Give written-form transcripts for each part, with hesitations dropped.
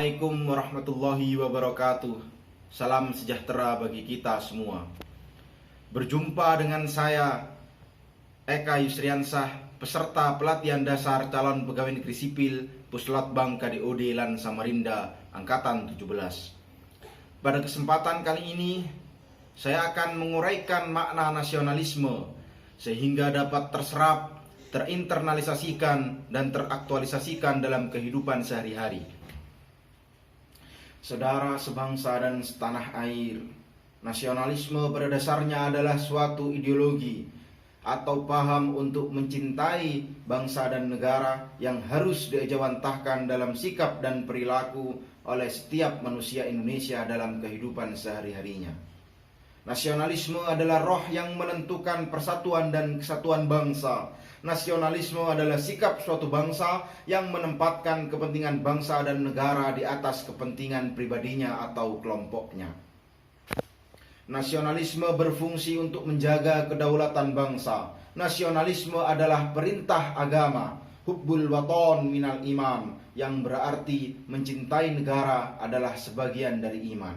Assalamualaikum warahmatullahi wabarakatuh. Salam sejahtera bagi kita semua. Berjumpa dengan saya Eka Yusriansah, peserta pelatihan dasar calon pegawai negeri sipil Puslatbang KDOD Lan Samarinda Angkatan 17. Pada kesempatan kali ini saya akan menguraikan makna nasionalisme sehingga dapat terserap, terinternalisasikan dan teraktualisasikan dalam kehidupan sehari-hari. Saudara sebangsa dan setanah air, nasionalisme pada dasarnya adalah suatu ideologi atau paham untuk mencintai bangsa dan negara yang harus diejawantahkan dalam sikap dan perilaku oleh setiap manusia Indonesia dalam kehidupan sehari-harinya. Nasionalisme adalah roh yang menentukan persatuan dan kesatuan bangsa. Nasionalisme adalah sikap suatu bangsa yang menempatkan kepentingan bangsa dan negara di atas kepentingan pribadinya atau kelompoknya. Nasionalisme berfungsi untuk menjaga kedaulatan bangsa. Nasionalisme adalah perintah agama, hubbul waton minal iman, yang berarti mencintai negara adalah sebagian dari iman.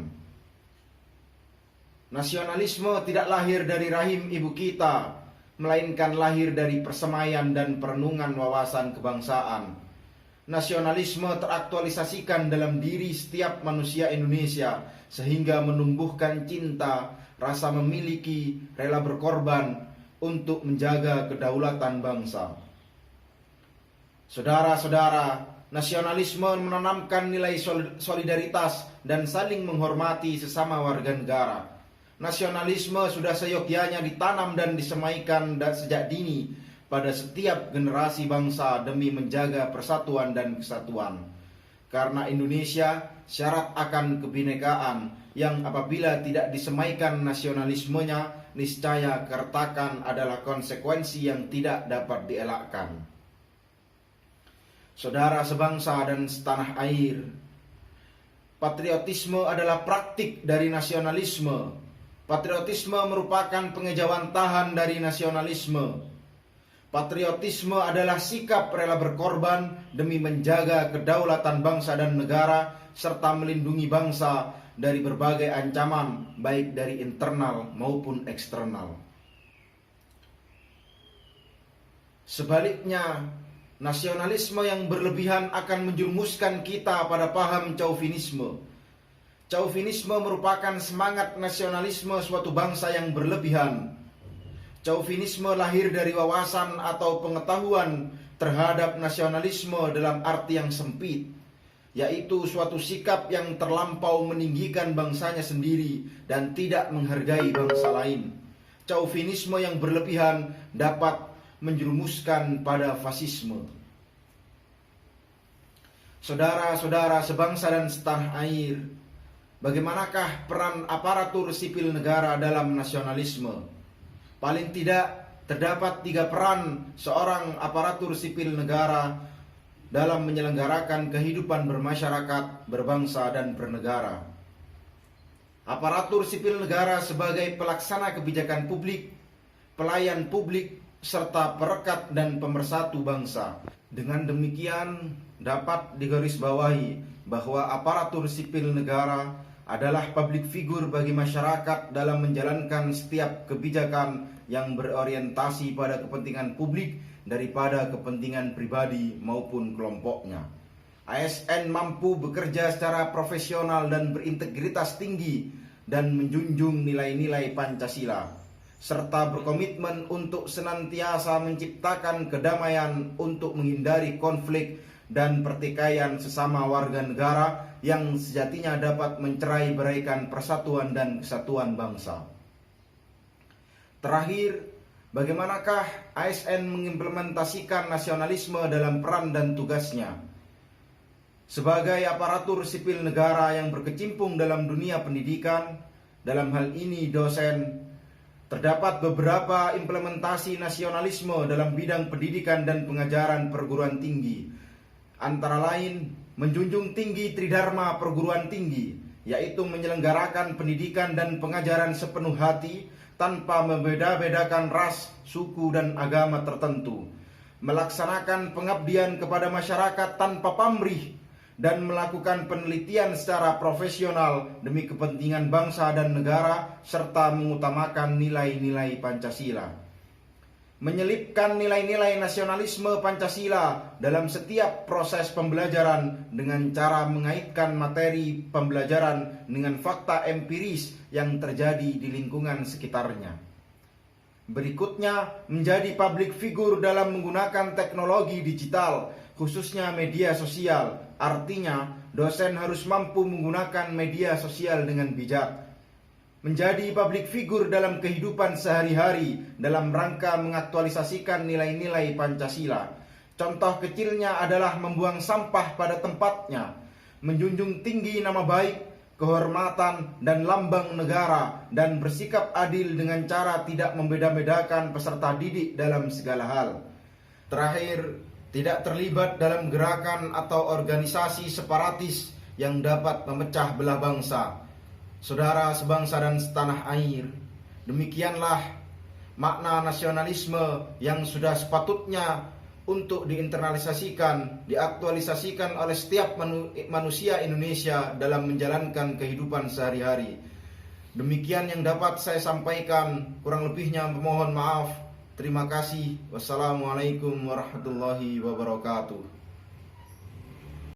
Nasionalisme tidak lahir dari rahim ibu kita, melainkan lahir dari persemaian dan perenungan wawasan kebangsaan. Nasionalisme teraktualisasikan dalam diri setiap manusia Indonesia sehingga menumbuhkan cinta, rasa memiliki, rela berkorban untuk menjaga kedaulatan bangsa. Saudara-saudara, nasionalisme menanamkan nilai solidaritas dan saling menghormati sesama warga negara. Nasionalisme sudah seyogyanya ditanam dan disemaikan sejak dini pada setiap generasi bangsa demi menjaga persatuan dan kesatuan. Karena Indonesia syarat akan kebinekaan yang apabila tidak disemaikan nasionalismenya, niscaya keretakan adalah konsekuensi yang tidak dapat dielakkan. Saudara sebangsa dan setanah air, patriotisme adalah praktik dari nasionalisme. Patriotisme merupakan pengejawantahan dari nasionalisme. Patriotisme adalah sikap rela berkorban demi menjaga kedaulatan bangsa dan negara serta melindungi bangsa dari berbagai ancaman baik dari internal maupun eksternal. Sebaliknya, nasionalisme yang berlebihan akan menjerumuskan kita pada paham chauvinisme. Chauvinisme merupakan semangat nasionalisme suatu bangsa yang berlebihan. Chauvinisme lahir dari wawasan atau pengetahuan terhadap nasionalisme dalam arti yang sempit, yaitu suatu sikap yang terlampau meninggikan bangsanya sendiri dan tidak menghargai bangsa lain. Chauvinisme yang berlebihan dapat menjerumuskan pada fasisme. Saudara-saudara sebangsa dan setanah air, bagaimanakah peran aparatur sipil negara dalam nasionalisme? Paling tidak terdapat 3 peran seorang aparatur sipil negara dalam menyelenggarakan kehidupan bermasyarakat, berbangsa dan bernegara. Aparatur sipil negara sebagai pelaksana kebijakan publik, pelayan publik, serta perekat dan pemersatu bangsa. Dengan demikian dapat digarisbawahi bahwa aparatur sipil negara adalah public figure bagi masyarakat dalam menjalankan setiap kebijakan yang berorientasi pada kepentingan publik daripada kepentingan pribadi maupun kelompoknya. ASN mampu bekerja secara profesional dan berintegritas tinggi dan menjunjung nilai-nilai Pancasila, serta berkomitmen untuk senantiasa menciptakan kedamaian untuk menghindari konflik dan pertikaian sesama warga negara yang sejatinya dapat mencerai-beraikan persatuan dan kesatuan bangsa. Terakhir, bagaimanakah ASN mengimplementasikan nasionalisme dalam peran dan tugasnya? Sebagai aparatur sipil negara yang berkecimpung dalam dunia pendidikan, dalam hal ini dosen, terdapat beberapa implementasi nasionalisme dalam bidang pendidikan dan pengajaran perguruan tinggi. Antara lain, menjunjung tinggi tridharma perguruan tinggi, yaitu menyelenggarakan pendidikan dan pengajaran sepenuh hati tanpa membeda-bedakan ras, suku, dan agama tertentu. Melaksanakan pengabdian kepada masyarakat tanpa pamrih dan melakukan penelitian secara profesional demi kepentingan bangsa dan negara, serta mengutamakan nilai-nilai Pancasila. Menyelipkan nilai-nilai nasionalisme Pancasila dalam setiap proses pembelajaran dengan cara mengaitkan materi pembelajaran dengan fakta empiris yang terjadi di lingkungan sekitarnya. Berikutnya, menjadi public figure dalam menggunakan teknologi digital, khususnya media sosial. Artinya, dosen harus mampu menggunakan media sosial dengan bijak. Menjadi public figure dalam kehidupan sehari-hari dalam rangka mengaktualisasikan nilai-nilai Pancasila. Contoh kecilnya adalah membuang sampah pada tempatnya, menjunjung tinggi nama baik, kehormatan, dan lambang negara, dan bersikap adil dengan cara tidak membeda-bedakan peserta didik dalam segala hal. Terakhir, tidak terlibat dalam gerakan atau organisasi separatis yang dapat memecah belah bangsa. Saudara sebangsa dan setanah air, demikianlah makna nasionalisme yang sudah sepatutnya untuk diinternalisasikan, diaktualisasikan oleh setiap manusia Indonesia dalam menjalankan kehidupan sehari-hari. Demikian yang dapat saya sampaikan, kurang lebihnya mohon maaf. Terima kasih. Wassalamualaikum warahmatullahi wabarakatuh.